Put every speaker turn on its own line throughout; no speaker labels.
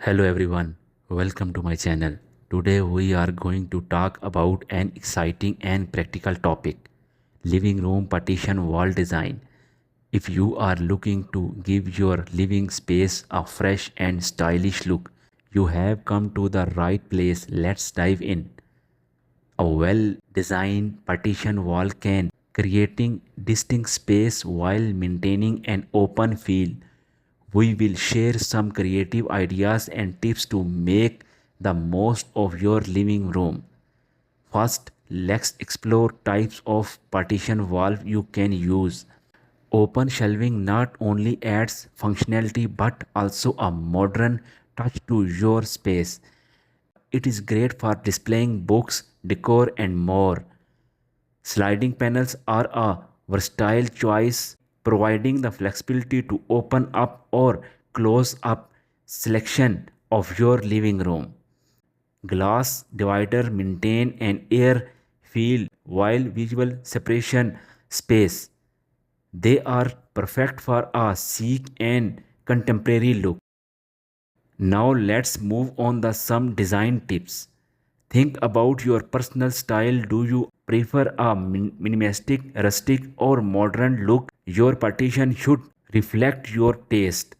Hello everyone, welcome to my channel. Today we are going to talk about an exciting and practical topic, living room partition wall design. If you are looking to give your living space a fresh and stylish look, you have come to the right place. Let's dive in. A well-designed partition wall can creating distinct space while maintaining an open feel. We will share some creative ideas and tips to make the most of your living room. First, let's explore types of partition wall you can use. Open shelving not only adds functionality but also a modern touch to your space. It is great for displaying books, decor, and more. Sliding panels are a versatile choice, providing the flexibility to open up or close up selection of your living room. Glass divider maintain an air field while visual separation space. They are perfect for a chic and contemporary look. Now let's move on the some design tips. Think about your personal style. Do you prefer a minimalistic, rustic or modern look? Your partition should reflect your taste.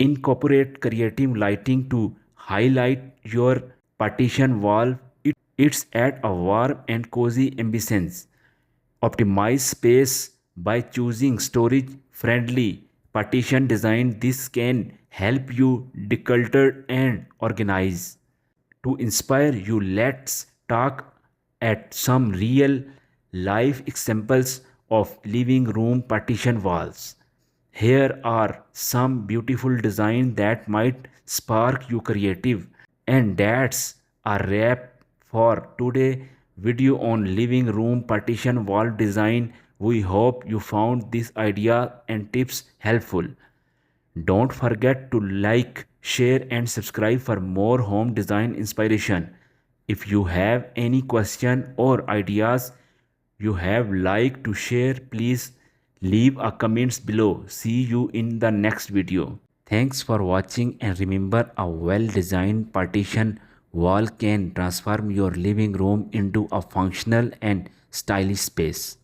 Incorporate creative lighting to highlight your partition wall. It's add a warm and cozy ambience. Optimize space by choosing storage friendly partition design. This can help you declutter and organize. To inspire you, let's talk at some real life examples of living room partition walls. Here are some beautiful designs that might spark you creative. And that's a wrap for today video on living room partition wall design. We hope you found this idea and tips helpful. Don't forget to like, share and subscribe for more home design inspiration. If you have any question or ideas you have like to share, please leave a comments below. See you in the next video. Thanks for watching, and remember, a well designed partition wall can transform your living room into a functional and stylish space.